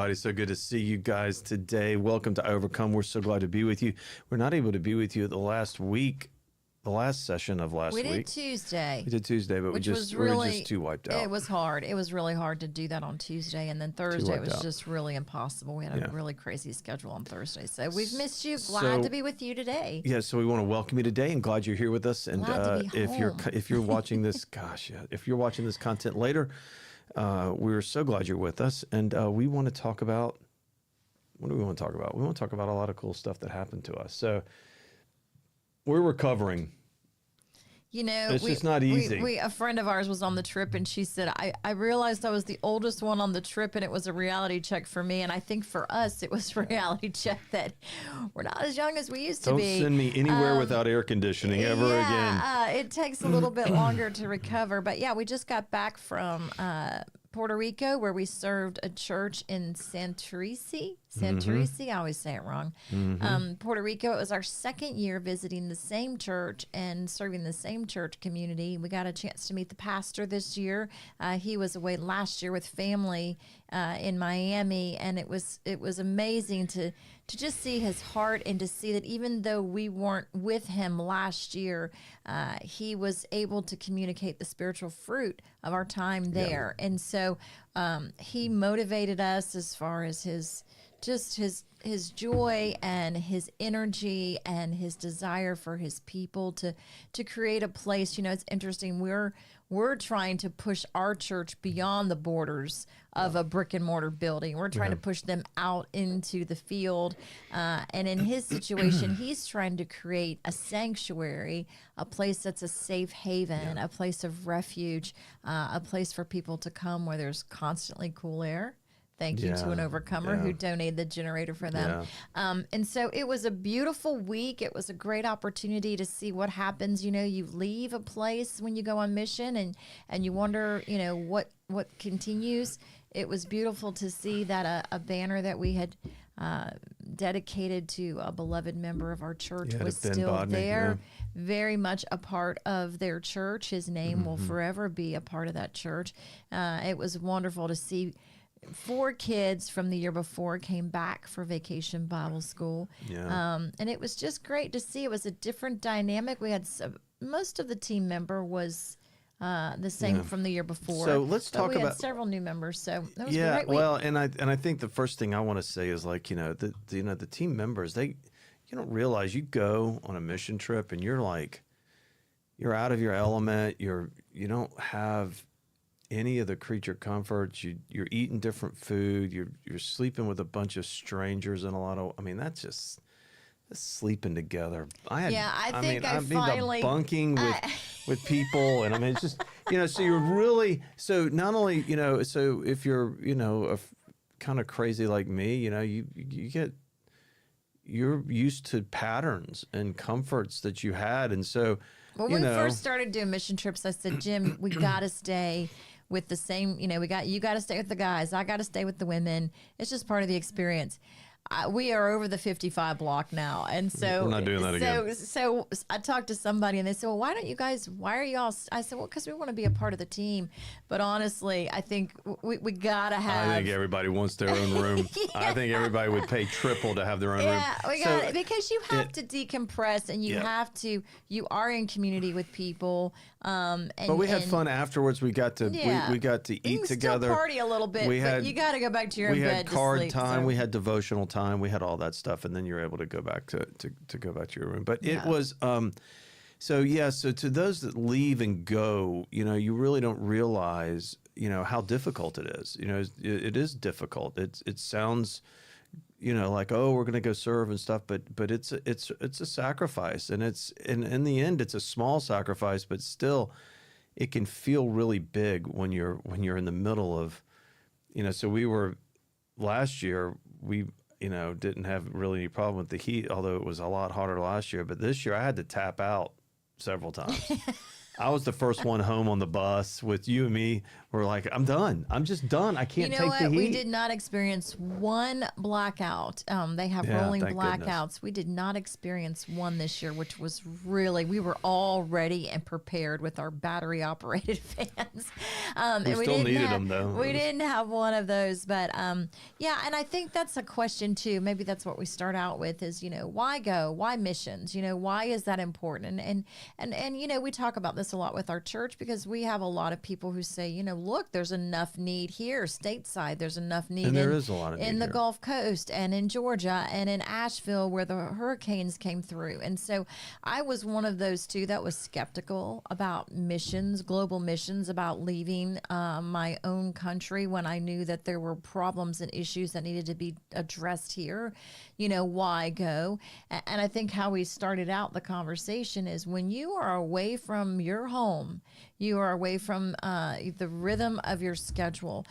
everybody. So good to see you guys today. Welcome to Overcome. We're so glad to be with you. We're not able to be with you the last session of last week. We did Tuesday. We did Tuesday, but we were just too wiped out. It was hard. It was really hard to do that on Tuesday. And then Thursday was just really impossible. We had a really crazy schedule on Thursday. So we've missed you. Glad to be with you today. Yeah, so we want to welcome you today and glad you're here with us. And if you're watching this, if you're watching this content later, we're so glad you're with us. And we want to talk about, what do we want to talk about? We want to talk about a lot of cool stuff that happened to us. So we're recovering. You know, it's just not easy. A friend of ours was on the trip, and she said, I realized I was the oldest one on the trip, and it was a reality check for me. And I think for us, it was a reality check that we're not as young as we used to be. Don't send me anywhere without air conditioning ever again. It takes a little bit longer to recover. But yeah, we just got back from Puerto Rico, where we served a church in Santurce. I always say it wrong. Puerto Rico. It was our second year visiting the same church and serving the same church community. We got a chance to meet the pastor this year. He was away last year with family in Miami, and it was amazing to just see his heart and to see that even though we weren't with him last year, he was able to communicate the spiritual fruit of our time there. Yeah. And so he motivated us as far as his joy and his energy and his desire for his people to create a place. You know, it's interesting. We're trying to push our church beyond the borders of a brick and mortar building. We're trying to push them out into the field. And in his situation, he's trying to create a sanctuary, a place that's a safe haven, a place of refuge, a place for people to come where there's constantly cool air. Thank you to an overcomer who donated the generator for them. And so it was a beautiful week. It was a great opportunity to see what happens. You know, you leave a place when you go on mission and you wonder, you know, what continues. It was beautiful to see that a banner that we had dedicated to a beloved member of our church was still there, very much a part of their church. His name will forever be a part of that church. It was wonderful to see 4 kids from the year before came back for Vacation Bible School. And it was just great to see. It was a different dynamic. We had most of the team member was the same from the year before. So let's talk about. We had several new members. So that was a great week. Well, and I think the first thing I want to say is, like, the team members, you don't realize you go on a mission trip and you're out of your element. You don't have any of the creature comforts. You're eating different food. You're sleeping with a bunch of strangers and that's sleeping together. I think I finally bunking with people, and it's just so you're really not only so if you're kind of crazy like me, you're used to patterns and comforts that you had, and so when we first started doing mission trips, I said, Jim, we got to stay with the same, you got to stay with the guys. I got to stay with the women. It's just part of the experience. We are over the 55 block now. And so we're not doing that again. So I talked to somebody and they said, well, why are y'all? I said, well, because we want to be a part of the team. But honestly, I think we got to have. I think everybody wants their own room. I think everybody would pay triple to have their own room. Yeah, we got it. Because you have to decompress and you are in community with people. But we had fun afterwards. We got to we got to eat together. Still party a little bit, but you got to go back to your bed. We had card sleep, time. We had devotional time. We had all that stuff, and then you're able to go back to go back to your room. But it was so to those that leave and go, you really don't realize how difficult it is. It is difficult. It sounds like, oh, we're going to go serve and stuff, but it's a sacrifice, and in the end it's a small sacrifice, but still it can feel really big when you're in the middle of so we were last year didn't have really any problem with the heat, although it was a lot hotter last year. But this year I had to tap out several times. I was the first one home on the bus with you and me. We're like, I'm done. I'm just done. I can't take the heat. We did not experience one blackout. They have rolling blackouts. Goodness. We did not experience one this year, which was really, we were all ready and prepared with our battery operated fans. We still needed them though. We didn't have one of those, but yeah. And I think that's a question too. Maybe that's what we start out with is, why go? Why missions? Why is that important? And we talk about this a lot with our church because we have a lot of people who say, look, there's enough need here stateside. There's enough need and there is a lot of need in the here. Gulf Coast and in Georgia and in Asheville where the hurricanes came through. And so I was one of those too that was skeptical about missions, global missions, about leaving my own country when I knew that there were problems and issues that needed to be addressed here. Why go? And I think how we started out the conversation is when you are away from your home, you are away from the rhythm of your schedule.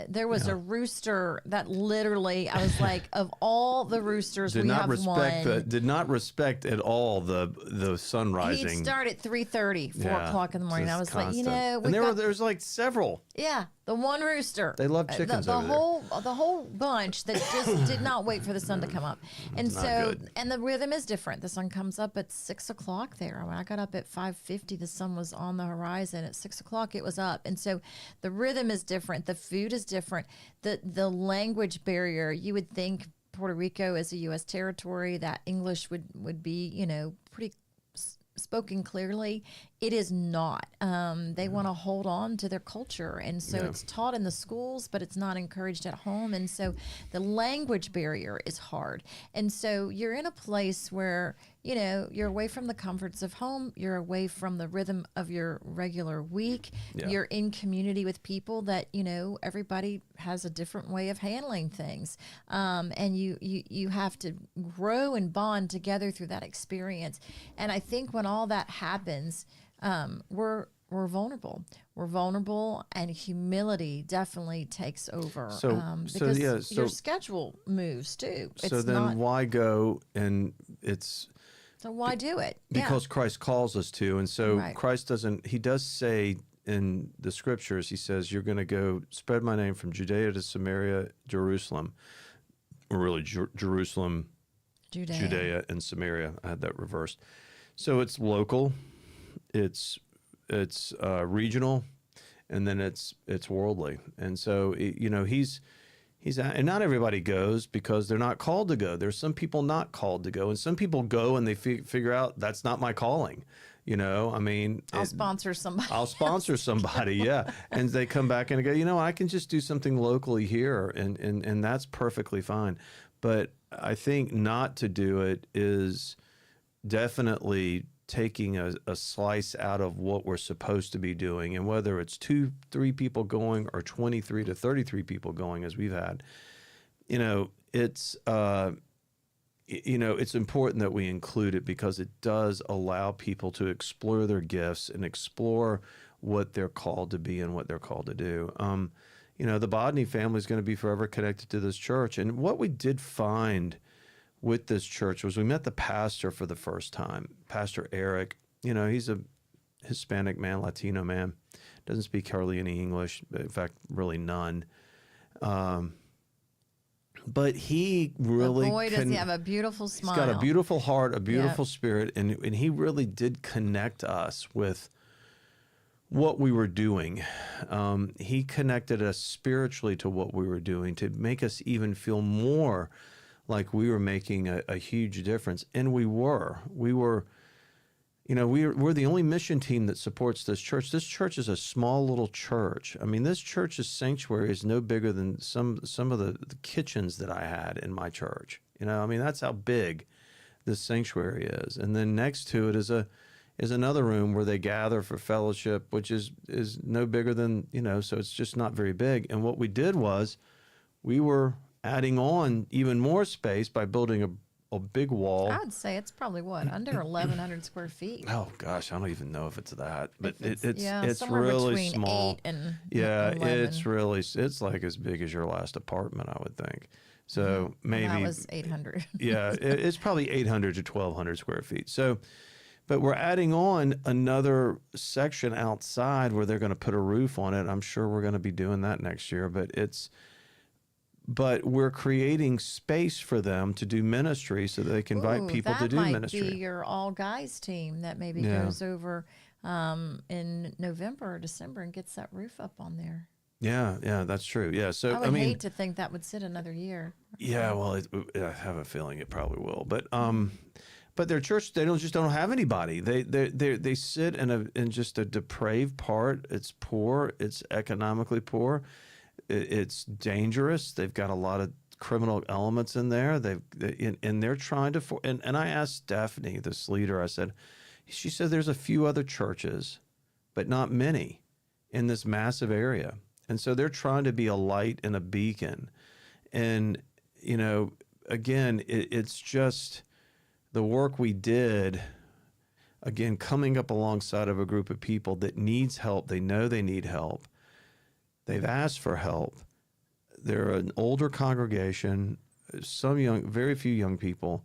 There was a rooster that literally, I was like, of all the roosters, did we not have respect one. did not respect at all the sun rising. He'd start at 3:30, 4 o'clock in the morning. I was constant. like, and there's like several. Yeah, the one rooster. They love chickens the over the whole bunch that just did not wait for the sun to come up. And It's not so, good. and the rhythm is different. The sun comes up at 6 o'clock there. When I got up at 5:50, the sun was on the horizon. At 6 o'clock, it was up. And so the rhythm is different. The food is different. The language barrier, you would think Puerto Rico is a U.S. territory, that English would be, pretty spoken clearly. It is not. They want to hold on to their culture. And so it's taught in the schools, but it's not encouraged at home. And so the language barrier is hard. And so you're in a place where, you're away from the comforts of home. You're away from the rhythm of your regular week. Yeah. You're in community with people that, everybody has a different way of handling things. And you have to grow and bond together through that experience. And I think when all that happens, we're vulnerable. We're vulnerable, and humility definitely takes over. Because your schedule moves too. So then why go? And so why do it? Because Christ calls us to. And so Right. Christ doesn't, he does say in the scriptures, he says, you're going to go spread my name from Judea to Samaria, Jerusalem, or really Jerusalem, Judea and Samaria. I had that reversed. So it's local, it's regional, and then it's worldly. And so, he's and not everybody goes because they're not called to go. There's some people not called to go, and some people go and they figure out that's not my calling. I'll sponsor somebody. I'll sponsor somebody, yeah. And they come back and go, I can just do something locally here, and that's perfectly fine. But I think not to do it is definitely taking a slice out of what we're supposed to be doing. And whether it's 2-3 people going or 23 to 33 people going, as we've had, it's it's important that we include it because it does allow people to explore their gifts and explore what they're called to be and what they're called to do. The Bodney family is going to be forever connected to this church. And what we did find with this church was we met the pastor for the first time, Pastor Eric. He's a Hispanic man, Latino man, doesn't speak hardly any English, in fact, really none. But he really does he have a beautiful smile. He's got a beautiful heart, a beautiful spirit, and he really did connect us with what we were doing. He connected us spiritually to what we were doing to make us even feel more like we were making a huge difference. And we were. We're the only mission team that supports this church. This church is a small little church. I mean, this church's sanctuary is no bigger than some of the kitchens that I had in my church. That's how big this sanctuary is. And then next to it is another room where they gather for fellowship, which is no bigger than, so it's just not very big. And what we did was we were adding on even more space by building a big wall. I would say it's probably under 1,100 square feet. Oh gosh, I don't even know if it's that, but it's somewhere really between small. 8 and 11. It's like as big as your last apartment, I would think. So maybe that was 800. Yeah, it's probably 800 to 1,200 square feet. So, But we're adding on another section outside where they're going to put a roof on it. I'm sure we're going to be doing that next year, but we're creating space for them to do ministry so that they can invite people to do ministry. That might be your all guys team that maybe goes over in November or December and gets that roof up on there. Yeah, that's true. Yeah, so I would hate to think that would sit another year. Yeah, well, I have a feeling it probably will. But their church, they just don't have anybody. They sit in just a depraved part. It's poor. It's economically poor. It's dangerous. They've got a lot of criminal elements in there. And they're trying to and I asked Stephanie, this leader, she said there's a few other churches, but not many in this massive area. And so they're trying to be a light and a beacon. And, again, it's just the work we did, again, coming up alongside of a group of people that needs help. They know they need help. They've asked for help. They're an older congregation, very few young people,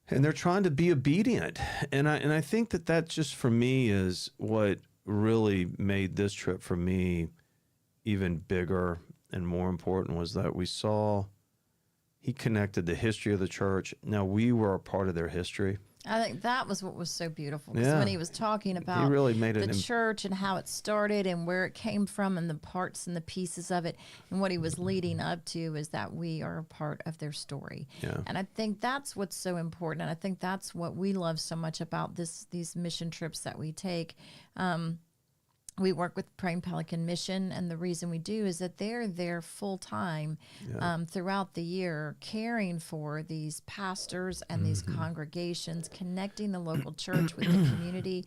and they're trying to be obedient. And I think that just for me is what really made this trip for me even bigger and more important, was that we saw he connected the history of the church. Now we were a part of their history. I think that was what was so beautiful. Because when he was talking about he really made the church and how it started and where it came from and the parts and the pieces of it, and what he was leading up to is that we are a part of their story. Yeah. And I think that's what's so important. And I think that's what we love so much about these mission trips that we take. We work with Praying Pelican Mission, and the reason we do is that they're there full time throughout the year, caring for these pastors and these congregations, connecting the local church with the community,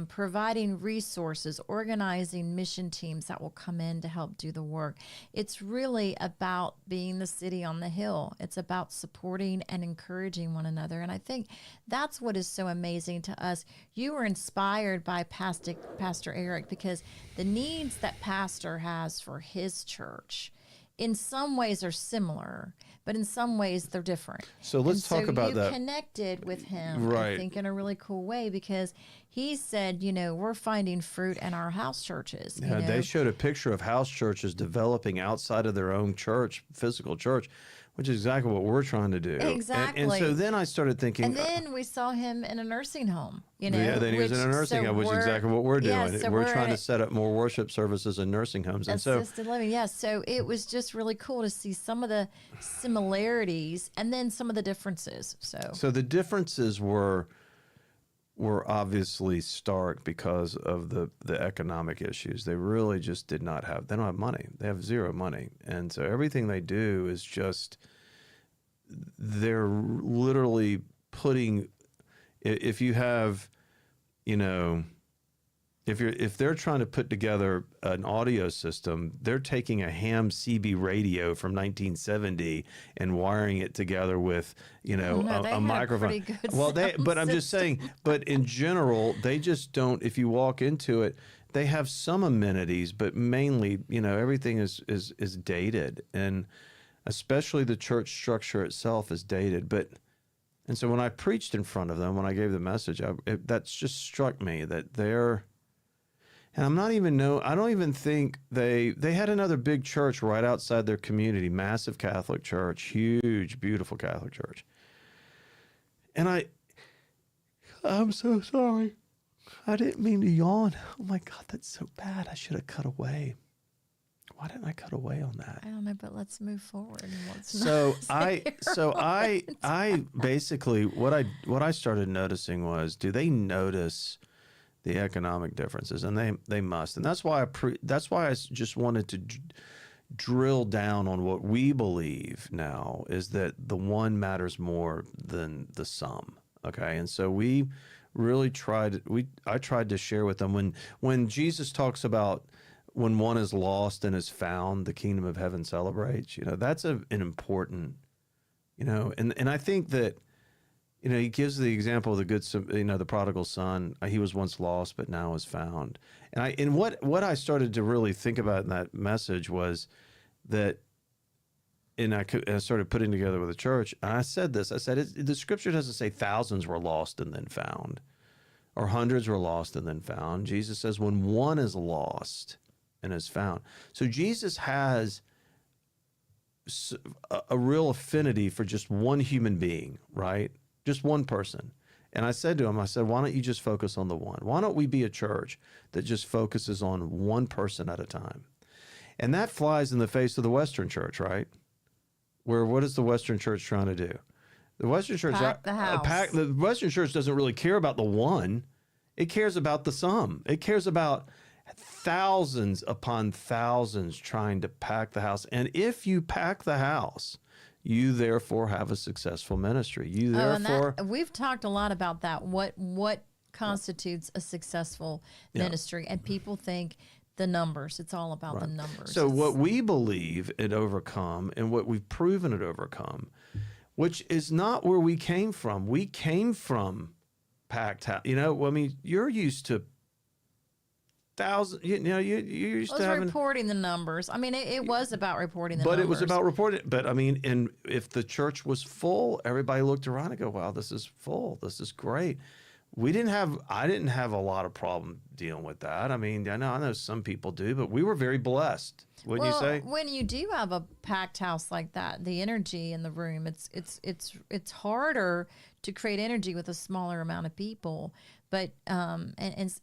providing resources, organizing mission teams that will come in to help do the work. It's really about being the city on the hill. It's about supporting and encouraging one another. And I think that's what is so amazing to us. You were inspired by Pastor Eric, because the needs that pastor has for his church in some ways are similar, but in some ways they're different. So let's talk about that. You connected with him, right, I think, in a really cool way, because he said, we're finding fruit in our house churches. Yeah, they showed a picture of house churches developing outside of their own church, physical church, which is exactly what we're trying to do. Exactly. And so then I started thinking. And then we saw him in a nursing home. Yeah, then he was in a nursing home, which is exactly what we're doing. Yeah, so we're trying to set up more worship services in nursing homes. And assisted living, yeah. So it was just really cool to see some of the similarities and then some of the differences. So the differences were obviously stark because of the economic issues. They really just they don't have money. They have zero money. And so everything they do is just, they're literally putting, if you have, if they're trying to put together an audio system, they're taking a ham CB radio from 1970 and wiring it together with, a microphone. But I'm just saying, but in general, they just don't, if you walk into it, they have some amenities, but mainly, everything is dated, and especially the church structure itself is dated. And so when I preached in front of them, when I gave the message, that's just struck me that and I don't even think they had another big church right outside their community, massive Catholic church, huge, beautiful Catholic church. And I'm so sorry. I didn't mean to yawn. Oh my God, that's so bad. I should have cut away. Why didn't I cut away on that? I don't know, but let's move forward. I basically, what I started noticing was, do they notice the economic differences? And they must. And that's why I just wanted to drill down on what we believe now, is that the one matters more than the sum. Okay. And so we really I tried to share with them when Jesus talks about when one is lost and is found, the kingdom of heaven celebrates, that's an important, and I think that, he gives the example of the prodigal son. He was once lost, but now is found. And what I started to really think about in that message was that I started putting together with the church. And I said this. I said, the scripture doesn't say thousands were lost and then found, or hundreds were lost and then found. Jesus says when one is lost and is found. So Jesus has a real affinity for just one human being, right? Just one person. And I said to him, I said, why don't you just focus on the one? Why don't we be a church that just focuses on one person at a time? And that flies in the face of the Western church, right? Where what is the Western church trying to do? The Western church, pack the house. The Western church doesn't really care about the one. It cares about the sum. It cares about thousands upon thousands trying to pack the house. And if you pack the house, you therefore have a successful ministry. You therefore we've talked a lot about that. What constitutes a successful ministry? And people think the numbers. It's all about the numbers. So what we believe at Overcome and what we've proven at Overcome, which is not where we came from. We came from packed house. You know, I mean, you're used to thousands. You know, you're used to having reporting the numbers. I mean, it was about reporting the numbers. But it was about reporting. But I mean, and if the church was full, everybody looked around and go, "Wow, this is full. This is great." I didn't have a lot of problem dealing with that. I mean, I know some people do, but we were very blessed. Wouldn't you say? When you do have a packed house like that, the energy in the room, it's harder to create energy with a smaller amount of people. But and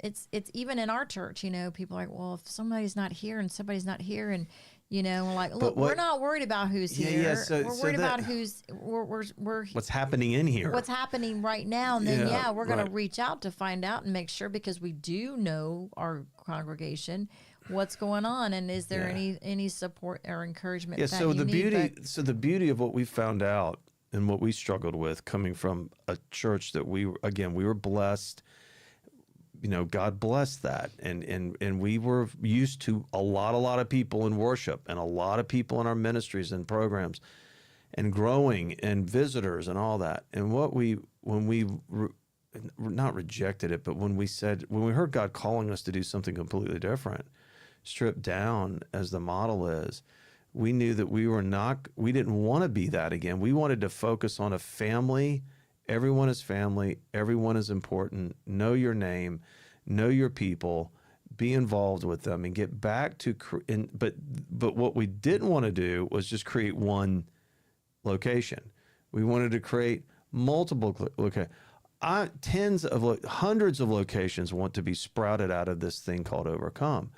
it's even in our church, you know, people are like, well, if somebody's not here and somebody's not here, and you know, we're like, look, we're not worried about who's here. Yeah, we're worried about we're what's happening in here. What's happening right now. And then, we're going to reach out to find out and make sure, because we do know our congregation, what's going on. And is there any support or encouragement that so you need? So the beauty of what we found out and what we struggled with coming from a church that we were blessed. You know, God blessed that. And we were used to a lot of people in worship and a lot of people in our ministries and programs and growing and visitors and all that. And when we not rejected it, but when we heard God calling us to do something completely different, stripped down as the model is, we knew that we didn't want to be that again. We wanted to focus on a family. Everyone is family. Everyone is important. Know your name. Know your people. Be involved with them and get back to. But what we didn't want to do was just create one location. We wanted to create multiple locations. Hundreds of locations want to be sprouted out of this thing called Overcome,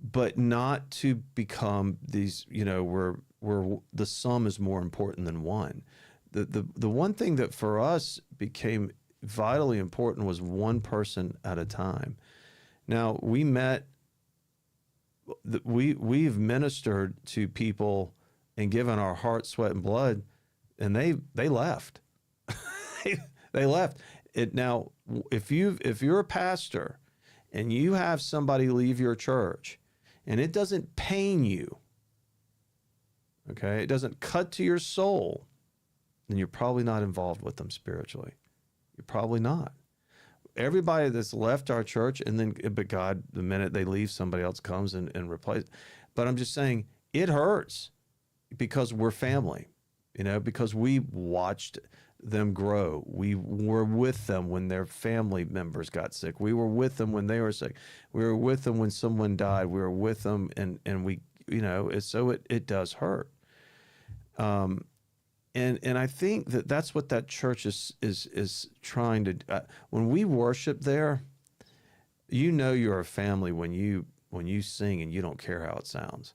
but not to become these. You know, where the sum is more important than one. The one thing that for us became vitally important was one person at a time. Now we've ministered to people and given our heart, sweat, and blood, and they left. They left. Now, if you're a pastor and you have somebody leave your church and it doesn't pain you, okay, it doesn't cut to your soul, then you're probably not involved with them spiritually. You're probably not. Everybody that's left our church, but God, the minute they leave, somebody else comes and replaces. But I'm just saying, it hurts because we're family, you know, because we watched them grow. We were with them when their family members got sick. We were with them when they were sick. We were with them when someone died. We were with them, and we, you know, so it does hurt. And I think that's what that church is trying to. When we worship there, you know you're a family when you sing and you don't care how it sounds.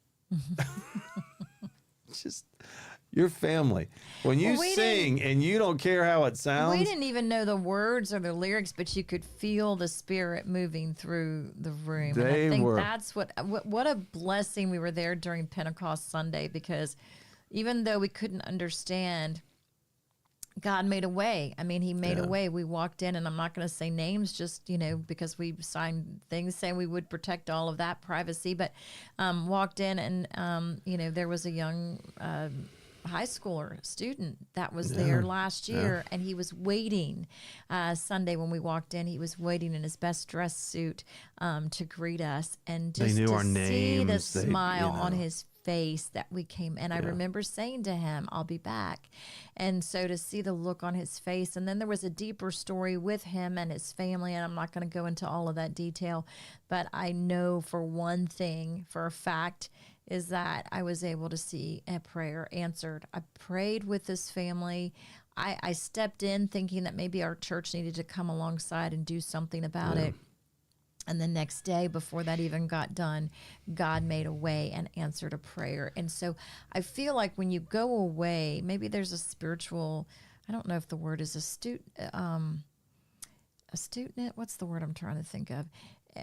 Just your family when you sing and you don't care how it sounds. We didn't even know the words or the lyrics, but you could feel the Spirit moving through the room. And I think that's what a blessing we were there during Pentecost Sunday, because even though we couldn't understand, God made a way. I mean, he made a way. We walked in, and I'm not going to say names, just, you know, because we signed things saying we would protect all of that privacy, but walked in and, you know, there was a young high schooler student that was there last year, and he was waiting Sunday when we walked in. He was waiting in his best dress suit to greet us, and just they knew to our see names, the smile on his face that we came. And I remember saying to him, I'll be back. And so to see the look on his face, and then there was a deeper story with him and his family, and I'm not going to go into all of that detail, but I know for one thing, for a fact, is that I was able to see a prayer answered. I prayed with this family. I stepped in thinking that maybe our church needed to come alongside and do something about it. And the next day, before that even got done, God made a way and answered a prayer. And so I feel like when you go away, maybe there's a spiritual, I don't know if the word is astute, what's the word I'm trying to think of?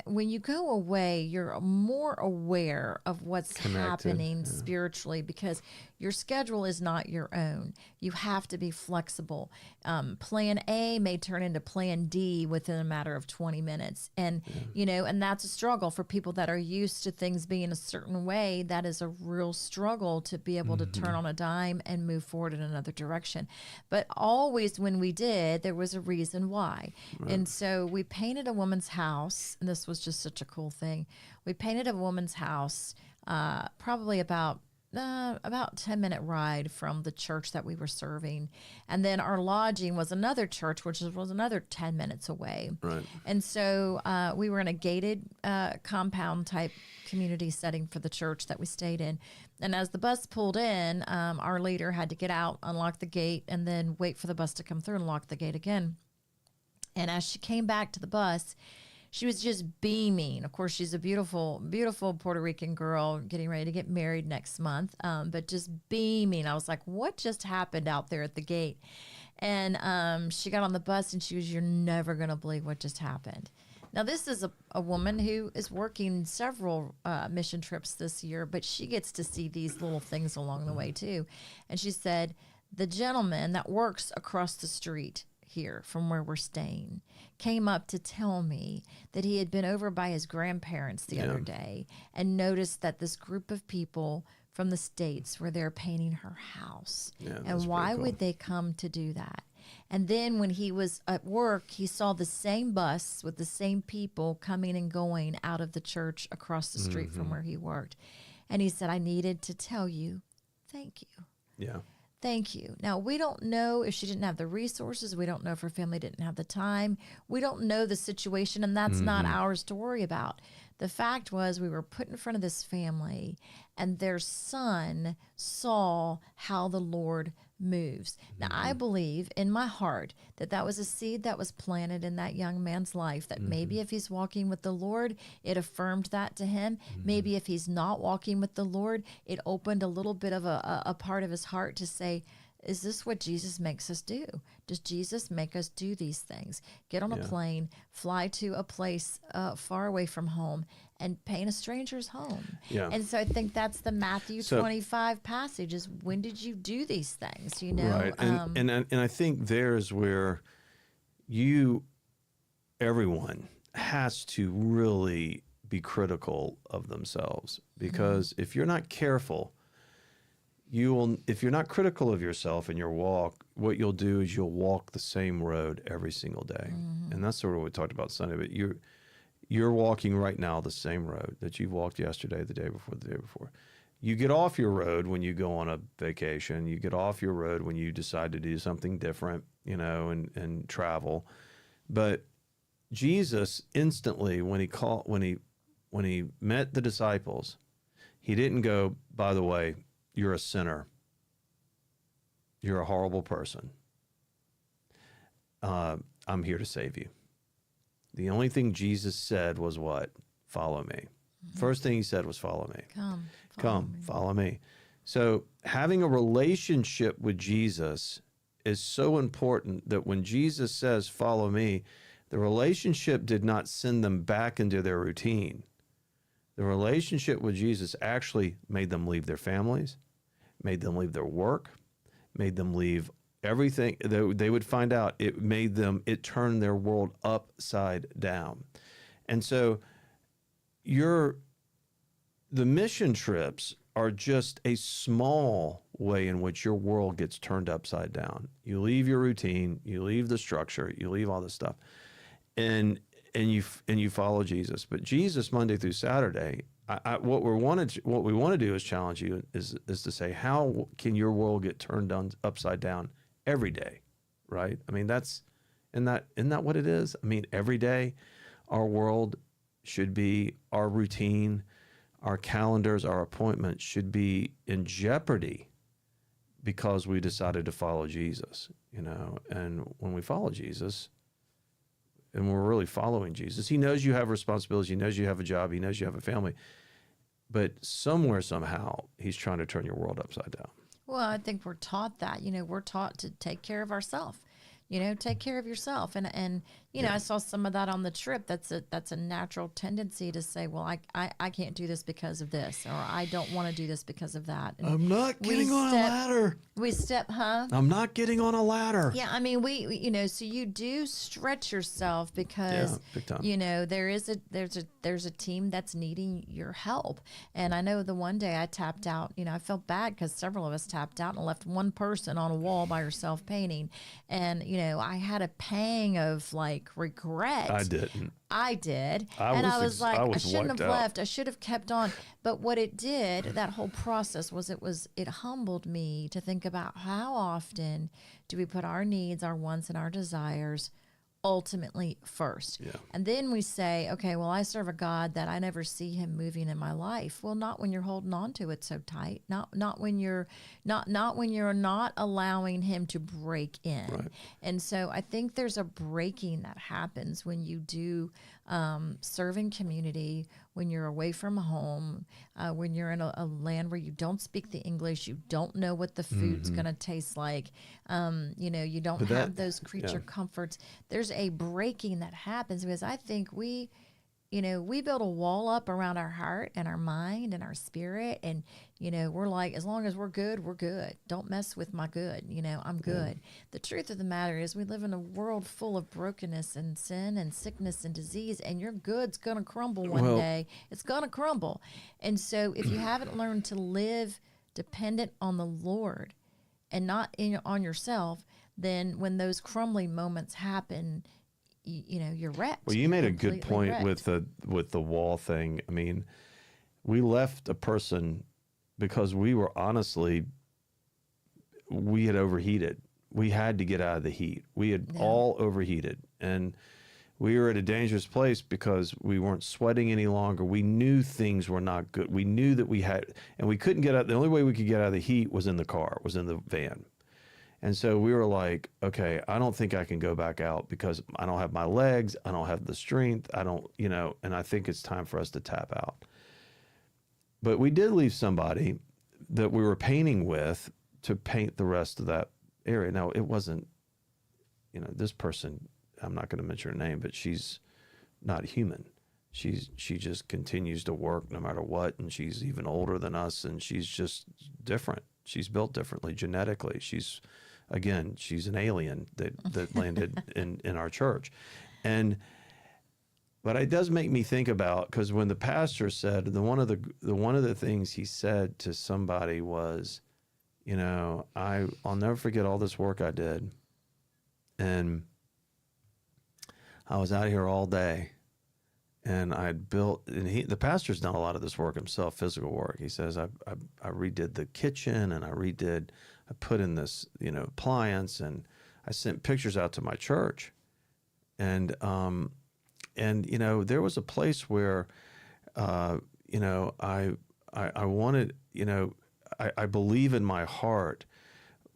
When you go away, you're more aware of what's happening spiritually, because your schedule is not your own. You have to be flexible. Plan A may turn into plan D within a matter of 20 minutes. And, and that's a struggle for people that are used to things being a certain way. That is a real struggle to be able to turn on a dime and move forward in another direction. But always when we did, there was a reason why. Right. And so we painted a woman's house, and this was just such a cool thing. We painted a woman's house, probably about 10-minute ride from the church that we were serving. And then our lodging was another church, which was another 10 minutes away. Right. And so we were in a gated compound type community setting for the church that we stayed in. And as the bus pulled in, our leader had to get out, unlock the gate, and then wait for the bus to come through and lock the gate again. And as she came back to the bus, she was just beaming. Of course, she's a beautiful, beautiful Puerto Rican girl getting ready to get married next month, but just beaming. I was like, what just happened out there at the gate? And she got on the bus and she was, you're never going to believe what just happened. Now, this is a woman who is working several mission trips this year, but she gets to see these little things along the way, too. And she said, the gentleman that works across the street here from where we're staying came up to tell me that he had been over by his grandparents the other day and noticed that this group of people from the States were there painting her house. And why would they come to do that? And then when he was at work, he saw the same bus with the same people coming and going out of the church across the street from where he worked. And he said, I needed to tell you, thank you. Yeah. Thank you. Now, we don't know if she didn't have the resources. We don't know if her family didn't have the time. We don't know the situation, and that's not ours to worry about. The fact was we were put in front of this family, and their son saw how the Lord moves. Now, I believe in my heart that that was a seed that was planted in that young man's life, that maybe if he's walking with the Lord, it affirmed that to him. Maybe if he's not walking with the Lord, it opened a little bit of a part of his heart to say, is this what Jesus makes us do? Does Jesus make us do these things? Get on a plane, fly to a place far away from home, and paint a stranger's home. And so I think that's the Matthew 25 passage, is when did you do these things? You know, right? And I think there's where everyone has to really be critical of themselves, because if you're not careful, if you're not critical of yourself in your walk, what you'll do is you'll walk the same road every single day. And that's sort of what we talked about Sunday, but you're walking right now the same road that you walked yesterday, the day before, the day before. You get off your road when you go on a vacation. You get off your road when you decide to do something different, and travel. But Jesus instantly, when he met the disciples, he didn't go, by the way, you're a sinner. You're a horrible person. I'm here to save you. The only thing Jesus said was what? Follow me. First thing he said was follow me. Come, follow me. So having a relationship with Jesus is so important that when Jesus says, follow me, the relationship did not send them back into their routine. The relationship with Jesus actually made them leave their families, made them leave their work, made them leave everything. They would find out it turned their world upside down. And so the mission trips are just a small way in which your world gets turned upside down. You leave your routine, you leave the structure, you leave all this stuff, and you follow Jesus. But Jesus, Monday through Saturday, what we want to do is challenge you is to say, how can your world get turned upside down every day, right? I mean, isn't that what it is? I mean, every day, our world should be, our routine, our calendars, our appointments should be in jeopardy because we decided to follow Jesus, And when we follow Jesus, and we're really following Jesus, he knows you have responsibilities, he knows you have a job, he knows you have a family, but somewhere, somehow, he's trying to turn your world upside down. Well, I think we're taught that, we're taught to take care of ourselves. Take care of yourself. And I saw some of that on the trip. That's a natural tendency to say, well, I can't do this because of this, or I don't want to do this because of that. And I'm not getting on a ladder. I'm not getting on a ladder. Yeah, I mean, so you do stretch yourself because, big time. there's a team that's needing your help. And I know the one day I tapped out, I felt bad because several of us tapped out and left one person on a wall by herself painting. And, I had a pang of regret. I didn't. I did. I was like, I shouldn't have left. I should have kept on. But what it did, that whole process it humbled me to think about how often do we put our needs, our wants, and our desires ultimately first. Yeah. And then we say, okay, well, I serve a God that I never see him moving in my life. Well, not when you're holding on to it so tight. Not when you're not allowing him to break in. Right. And so I think there's a breaking that happens when you do serve in community, when you're away from home, when you're in a land where you don't speak the English, you don't know what the food's going to taste like, you don't have those creature comforts. There's a breaking that happens because I think we build a wall up around our heart and our mind and our spirit. And, we're like, as long as we're good, we're good. Don't mess with my good. I'm good. The truth of the matter is we live in a world full of brokenness and sin and sickness and disease, and your good's going to crumble one day. It's going to crumble. And so if you haven't learned to live dependent on the Lord and not on yourself, then when those crumbling moments happen, you're wrecked. Well, you made a good point with the wall thing. I mean, we left a person because we had overheated. We had to get out of the heat. We had all overheated, and we were at a dangerous place because we weren't sweating any longer. We knew things were not good. We knew that and we couldn't get out. The only way we could get out of the heat was in the car, was in the van. And so we were like, okay, I don't think I can go back out because I don't have my legs. I don't have the strength. I don't, and I think it's time for us to tap out. But we did leave somebody that we were painting with to paint the rest of that area. Now, it wasn't, this person, I'm not going to mention her name, but she's not human. She just continues to work no matter what. And she's even older than us. And she's just different. She's built differently genetically. She's an alien that landed in our church. But it does make me think about, because when the pastor said, one of the things he said to somebody was, I'll never forget all this work I did. And I was out here all day, and the pastor's done a lot of this work himself, physical work. He says, I redid the kitchen, and I put in this, appliance, and I sent pictures out to my church. And there was a place where, I wanted, I believe in my heart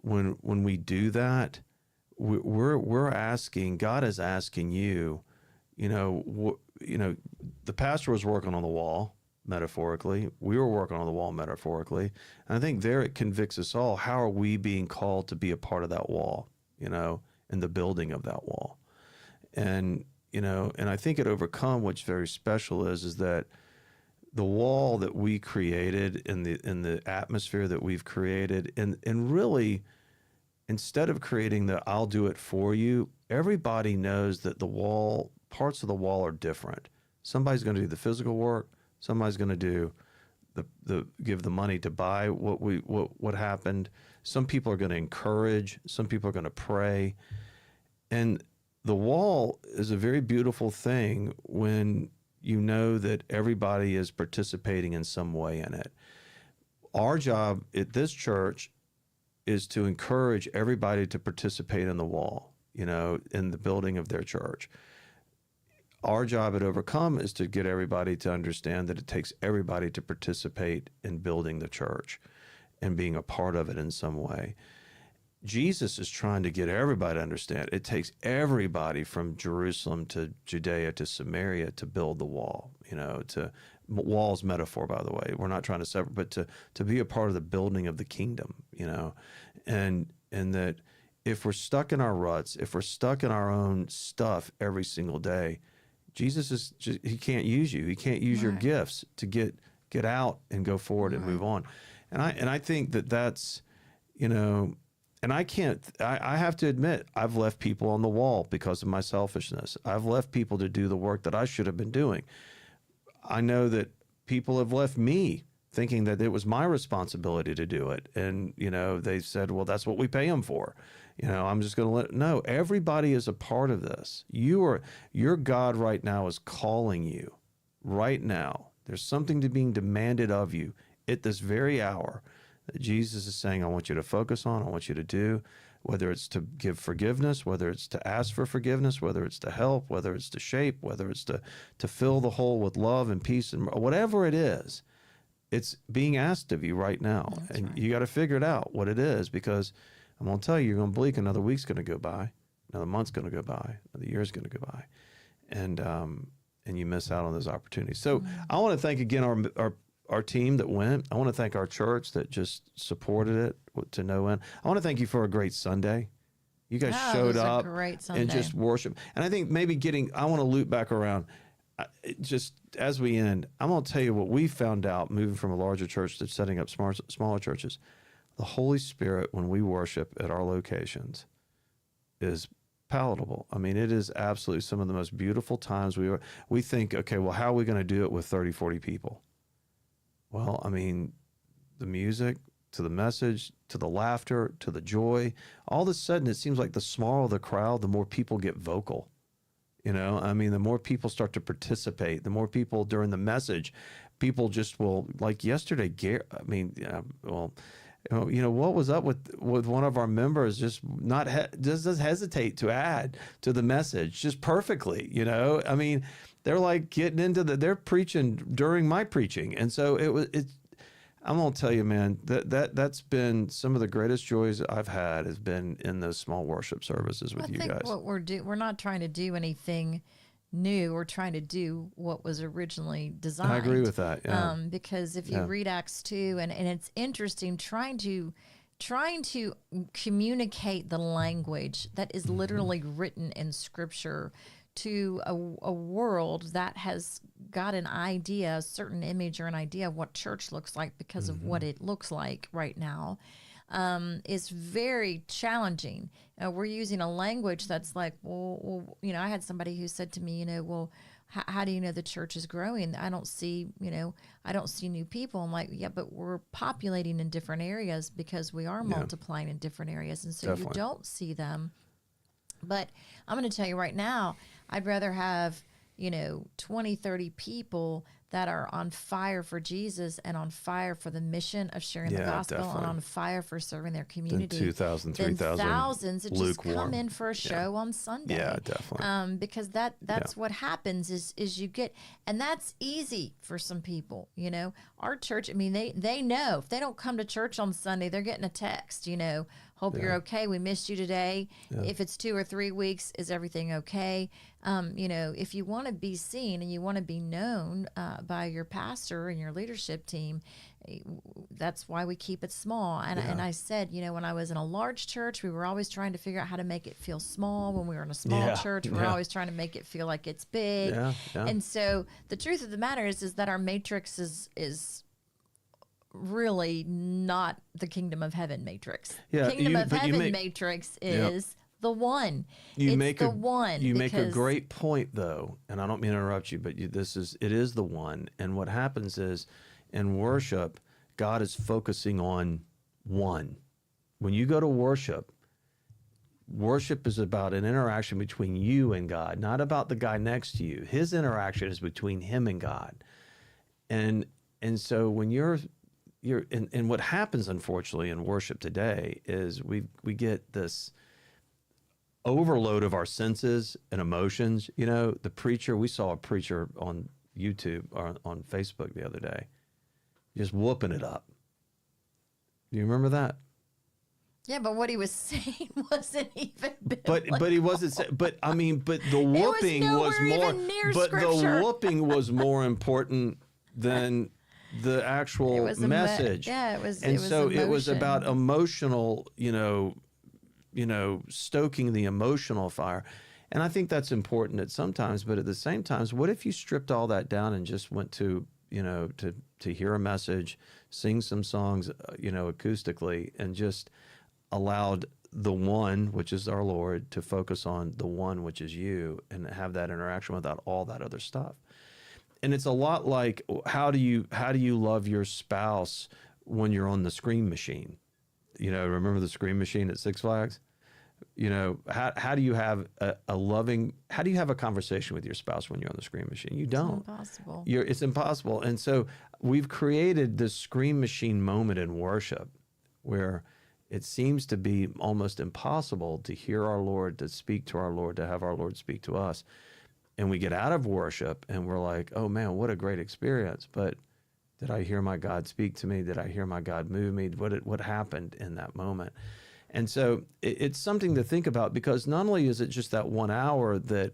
when we do that, we're asking, God is asking you, the pastor was working on the wall, metaphorically. We were working on the wall metaphorically. And I think there it convicts us all. How are we being called to be a part of that wall, in the building of that wall? And I think at Overcome, what's very special is that the wall that we created in the atmosphere that we've created, and really, instead of creating the I'll do it for you, everybody knows that parts of the wall are different. Somebody's going to do the physical work. Somebody's going to do give the money to buy what happened. Some people are going to encourage. Some people are going to pray. And the wall is a very beautiful thing when you know that everybody is participating in some way in it. Our job at this church is to encourage everybody to participate in the wall, you know, in the building of their church. Our job at Overcome is to get everybody to understand that it takes everybody to participate in building the church and being a part of it in some way. Jesus is trying to get everybody to understand it takes everybody from Jerusalem to Judea to Samaria to build the wall, you know, to wall's metaphor, by the way. We're not trying to separate, but to be a part of the building of the kingdom, you know, and that if we're stuck in our ruts, if we're stuck in our own stuff every single day, Jesus is just, he can't use you. He can't use your gifts to get out and go forward and move on. And I think that's, you know, and I have to admit, I've left people on the wall because of my selfishness. I've left people to do the work that I should have been doing. I know that people have left me thinking that it was my responsibility to do it. And, you know, they said, well, that's what we pay them for. You know, I'm just going to no, everybody is a part of this. Your God right now is calling you right now. There's something being demanded of you at this very hour that Jesus is saying, I want you to focus on, I want you to do, whether it's to give forgiveness, whether it's to ask for forgiveness, whether it's to help, whether it's to shape, whether it's to fill the hole with love and peace, and whatever it is, it's being asked of you right now. That's and right. You got to figure it out what it is, because I'm going to tell you, you're going to blink, another week's going to go by, another month's going to go by, another year's going to go by, and you miss out on those opportunities. So I want to thank again our team that went. I want to thank our church that just supported it to no end. I want to thank you for a great Sunday. You guys showed up and just worship. And I think maybe I want to loop back around. Just as we end, I'm going to tell you what we found out moving from a larger church to setting up smaller churches. The Holy Spirit, when we worship at our locations, is palatable. I mean, it is absolutely some of the most beautiful times we think, okay, well, how are we going to do it with 30, 40 people? Well, I mean, the music, to the message, to the laughter, to the joy, all of a sudden it seems like the smaller the crowd, the more people get vocal. You know, I mean, the more people start to participate, the more people during the message, people just will, like yesterday, you know, what was up with one of our members just does hesitate to add to the message just perfectly, you know? I mean, they're like getting into they're preaching during my preaching. And so I'm going to tell you, man, that's been some of the greatest joys I've had has been in those small worship services with you guys. I think what we're not trying to do anything new. We're trying to do what was originally designed. I agree with that. Yeah. Because if you read Acts 2, and it's interesting trying to communicate the language that is literally written in Scripture to a world that has got an idea, a certain image or an idea of what church looks like because of what it looks like right now, is very challenging. We're using a language that's like, well, you know, I had somebody who said to me, you know, well, how do you know the church is growing? I don't see new people. I'm like, yeah, but we're populating in different areas because we are multiplying in different areas. And so you don't see them. But I'm going to tell you right now, I'd rather have, 20, 30 people that are on fire for Jesus and on fire for the mission of sharing the gospel and on fire for serving their community. 2,000, 3,000. Thousands that just come in for a show on Sunday. Yeah, definitely. Because that's what happens is you get, and that's easy for some people, Our church, I mean, they know if they don't come to church on Sunday, they're getting a text, hope you're okay. We missed you today. Yeah. If it's 2 or 3 weeks, is everything okay? If you want to be seen and you want to be known by your pastor and your leadership team, that's why we keep it small. And I said, when I was in a large church, we were always trying to figure out how to make it feel small. When we were in a small church, we were always trying to make it feel like it's big. Yeah. And so the truth of the matter is that our matrix is really not the kingdom of heaven matrix. Yeah, kingdom of heaven matrix is the one. You make a great point though, and I don't mean to interrupt you, but it is the one. And what happens is in worship, God is focusing on one. When you go to worship, worship is about an interaction between you and God, not about the guy next to you. His interaction is between him and God. And so when you're and what happens, unfortunately, in worship today is we get this overload of our senses and emotions. You know, we saw a preacher on YouTube or on Facebook the other day, just whooping it up. Do you remember that? Yeah, but what he was saying wasn't even biblical. But he wasn't. But I mean, but the whooping was more. But the whooping was more important than the actual message. It was. And it was so emotion. it was about emotional. Stoking the emotional fire. And I think that's important at sometimes. But at the same time, what if you stripped all that down and just went to to hear a message, sing some songs, acoustically, and just allowed the one, which is our Lord, to focus on the one, which is you, and have that interaction without all that other stuff. And it's a lot like, how do you love your spouse when you're on the Scream Machine? Remember the Scream Machine at Six Flags? How do you have how do you have a conversation with your spouse when you're on the Scream Machine? You don't. It's impossible. It's impossible. And so we've created this Scream Machine moment in worship where it seems to be almost impossible to hear our Lord, to speak to our Lord, to have our Lord speak to us. And we get out of worship and we're like, oh man, what a great experience. But did I hear my God speak to me? Did I hear my God move me? What happened in that moment? And so it's something to think about, because not only is it just that 1 hour that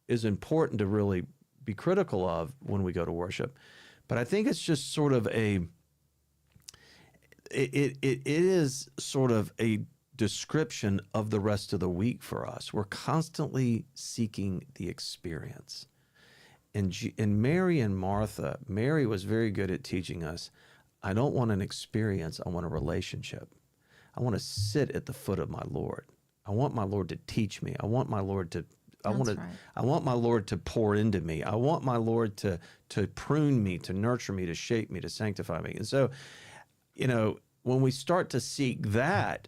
is important to really be critical of when we go to worship, but I think it's just sort of it is sort of a description of the rest of the week for us. We're constantly seeking the experience. And Mary and Martha, Mary was very good at teaching us, I don't want an experience, I want a relationship. I want to sit at the foot of my Lord. I want my Lord to teach me. I want my Lord to I want my Lord to pour into me. I want my Lord to prune me, to nurture me, to shape me, to sanctify me. And so, when we start to seek that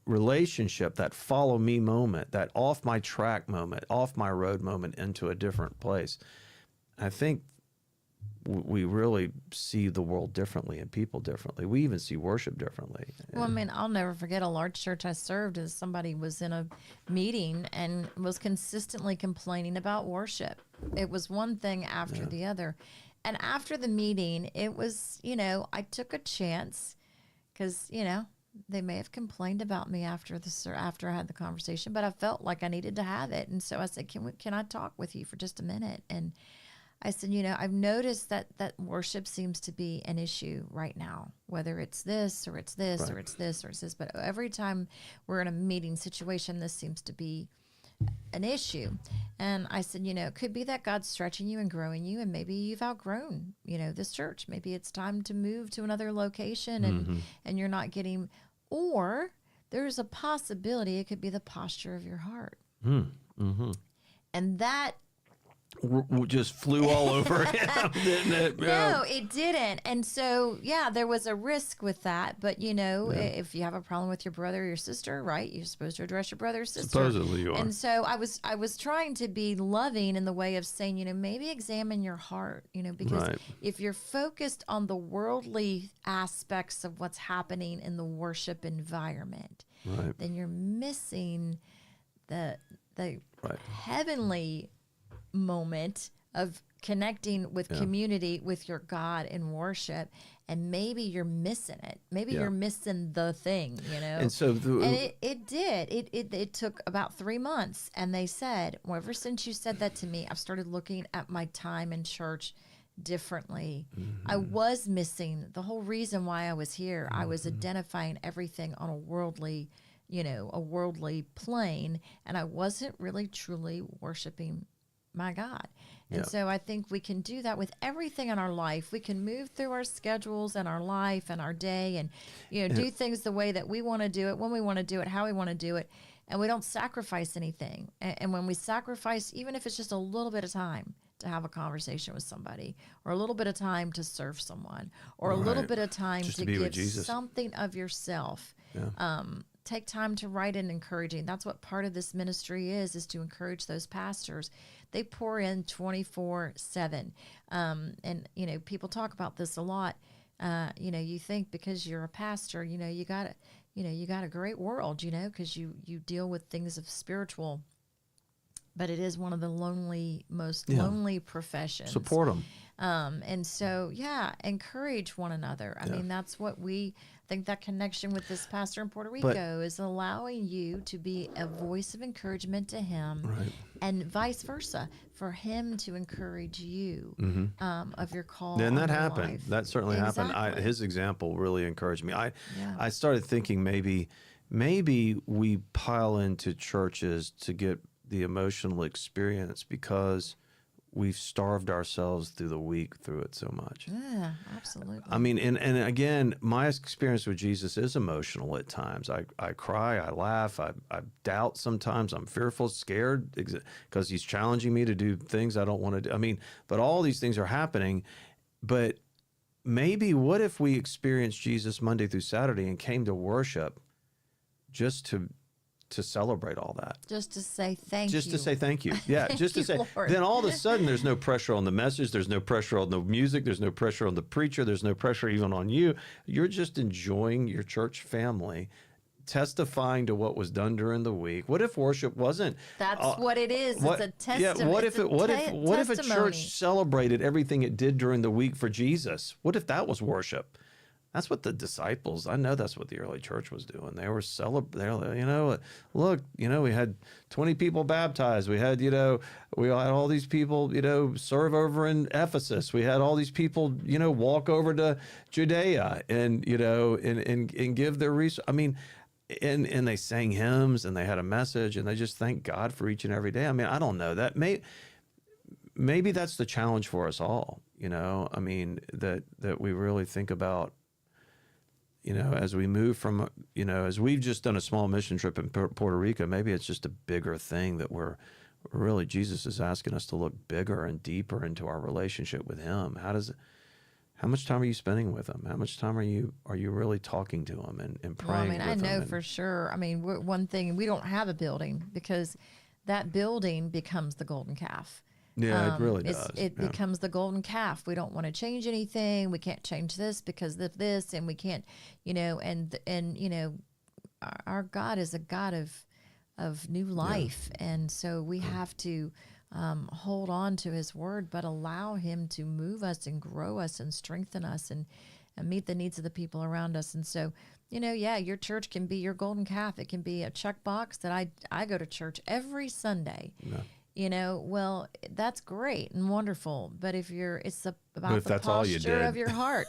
relationship, that follow me moment, that off my track moment, off my road moment into a different place, I think we really see the world differently and people differently. We even see worship differently. Well, I mean, I'll never forget a large church I served as somebody was in a meeting and was consistently complaining about worship. It was one thing after the other. And after the meeting, it was, I took a chance because, they may have complained about me after I had the conversation, but I felt like I needed to have it. And so I said, can I talk with you for just a minute? And I said, I've noticed that worship seems to be an issue right now, whether it's this or it's this or it's this or it's this. But every time we're in a meeting situation, this seems to be an issue. And I said, it could be that God's stretching you and growing you, and maybe you've outgrown, this church. Maybe it's time to move to another location and you're not getting, or there's a possibility it could be the posture of your heart. Mm-hmm. And that just flew all over him, didn't it? No, it didn't. And so, there was a risk with that. But, if you have a problem with your brother or your sister, right, you're supposed to address your brother or sister. Supposedly you are. And so I was trying to be loving in the way of saying, maybe examine your heart, because if you're focused on the worldly aspects of what's happening in the worship environment, then you're missing the heavenly moment of connecting with community with your God in worship, and maybe you're missing it. Maybe you're missing the thing, And so it took about 3 months, and they said, well, ever since you said that to me, I've started looking at my time in church differently. I was missing the whole reason why I was here. I was identifying everything on a worldly plane, and I wasn't really truly worshiping my God. And so I think we can do that with everything in our life. We can move through our schedules and our life and our day and, do things the way that we want to do it, when we want to do it, how we want to do it. And we don't sacrifice anything. And when we sacrifice, even if it's just a little bit of time to have a conversation with somebody, or a little bit of time to serve someone, or a little bit of time to give something of yourself, take time to write an encouraging. That's what part of this ministry is to encourage those pastors. They pour in 24/7. And, people talk about this a lot. You think because you're a pastor, you got a great world, because you deal with things of spiritual, but it is one of the most lonely professions. Support them. And so, encourage one another. I mean, that's what I think that connection with this pastor in Puerto Rico is allowing you to be a voice of encouragement to him, right, and vice versa, for him to encourage you of your call. And that your happened. life. That certainly happened. His example really encouraged me. I started thinking maybe we pile into churches to get the emotional experience because we've starved ourselves through the week through it so much. Yeah, absolutely. I mean, and again, my experience with Jesus is emotional at times. I cry, I laugh, I doubt sometimes, I'm fearful, scared, because he's challenging me to do things I don't want to do. I mean, but all these things are happening. But maybe what if we experienced Jesus Monday through Saturday and came to worship just to celebrate all that. Just to say thank you. Just to say thank you. Yeah, just to say. Lord. Then all of a sudden, there's no pressure on the message. There's no pressure on the music. There's no pressure on the preacher. There's no pressure even on you. You're just enjoying your church family, testifying to what was done during the week. What if worship wasn't? That's what it is. It's a testimony. Yeah. What if a church celebrated everything it did during the week for Jesus? What if that was worship? That's what the disciples, I know that's what the early church was doing. They were celebrating, look, we had 20 people baptized. We had, we had all these people, serve over in Ephesus. We had all these people, walk over to Judea and, and give their resources. I mean, and they sang hymns and they had a message and they just thank God for each and every day. I mean, I don't know, that maybe that's the challenge for us all, I mean, that we really think about, as we move from, as we've just done a small mission trip in Puerto Rico, maybe it's just a bigger thing that we're really, Jesus is asking us to look bigger and deeper into our relationship with him. How much time are you spending with him? How much time are you really talking to him and praying with him? I know for sure. I mean, one thing, we don't have a building because that building becomes the golden calf. Yeah, it really does. It becomes the golden calf. We don't want to change anything. We can't change this because of this, and we can't, our God is a God of new life, and so we have to hold on to his word, but allow him to move us and grow us and strengthen us and meet the needs of the people around us. And so, your church can be your golden calf. It can be a checkbox that I go to church every Sunday. Yeah. Well, that's great and wonderful, but if it's about the posture of your heart.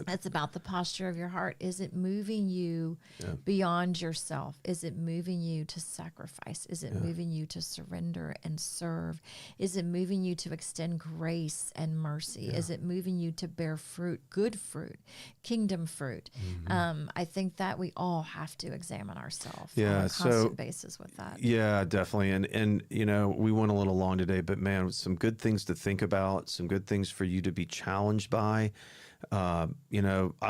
It's about the posture of your heart. Is it moving you beyond yourself? Is it moving you to sacrifice? Is it moving you to surrender and serve? Is it moving you to extend grace and mercy? Is it moving you to bear fruit, good fruit, kingdom fruit? Mm-hmm. I think that we all have to examine ourselves on a constant basis with that. Yeah, definitely. And we went a little long today, but man, some good things to think about, some good things for you to be challenged by. I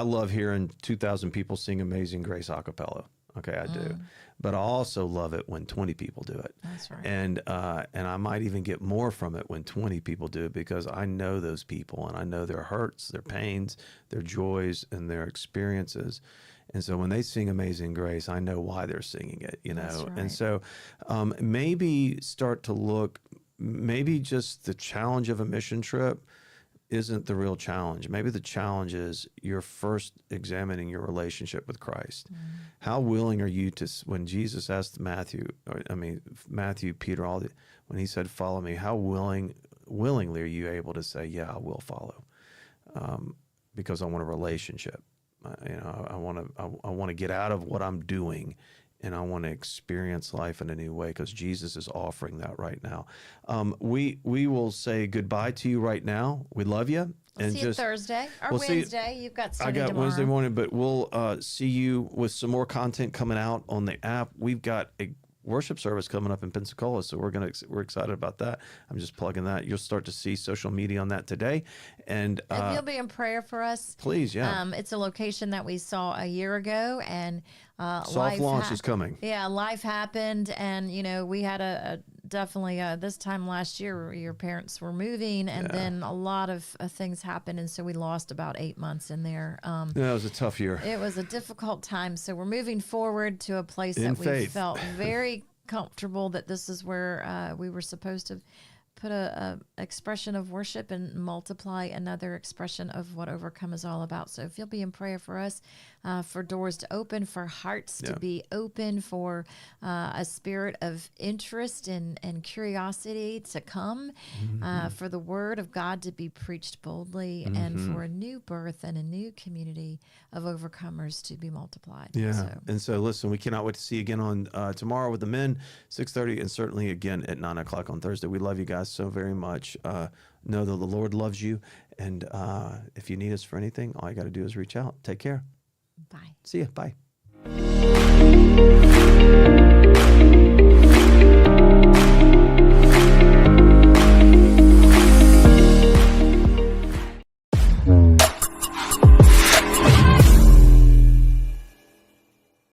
love hearing 2,000 people sing Amazing Grace a cappella. Okay, I do. But I also love it when 20 people do it. That's right. And I might even get more from it when 20 people do it because I know those people and I know their hurts, their pains, their joys, and their experiences. And so when they sing Amazing Grace, I know why they're singing it, That's right. And so maybe start to look, maybe just the challenge of a mission trip isn't the real challenge. Maybe the challenge is you're first examining your relationship with Christ. Mm-hmm. How willing are you to, when Jesus asked Matthew, Peter, when he said, follow me, how willingly are you able to say, yeah, I will follow? Because I want a relationship. I want to get out of what I'm doing, and I want to experience life in a new way because Jesus is offering that right now. We will say goodbye to you right now. We love you. We'll see you Thursday or Wednesday. You've got study tomorrow. Wednesday morning, but we'll see you with some more content coming out on the app. We've got a worship service coming up in Pensacola, so we're excited about that. I'm just plugging that. You'll start to see social media on that today, and you'll be in prayer for us, please. Yeah, it's a location that we saw a year ago, and Soft launch is coming. Yeah, life happened, and we had a definitely this time last year, your parents were moving, and then a lot of things happened, and so we lost about 8 months in there. Yeah, it was a tough year. It was a difficult time, so we're moving forward to a place In that we faith. felt very comfortable that this is where we were supposed to put a expression of worship and multiply another expression of what Overcome is all about. So if you'll be in prayer for us, for doors to open, for hearts to be open, for a spirit of interest and curiosity to come, for the word of God to be preached boldly, and for a new birth and a new community of overcomers to be multiplied. Yeah. And so listen, we cannot wait to see you again on tomorrow with the men, 6:30, and certainly again at 9 o'clock on Thursday. We love you guys so very much. Know that the Lord loves you. And if you need us for anything, all you got to do is reach out. Take care. Bye. See ya. Bye.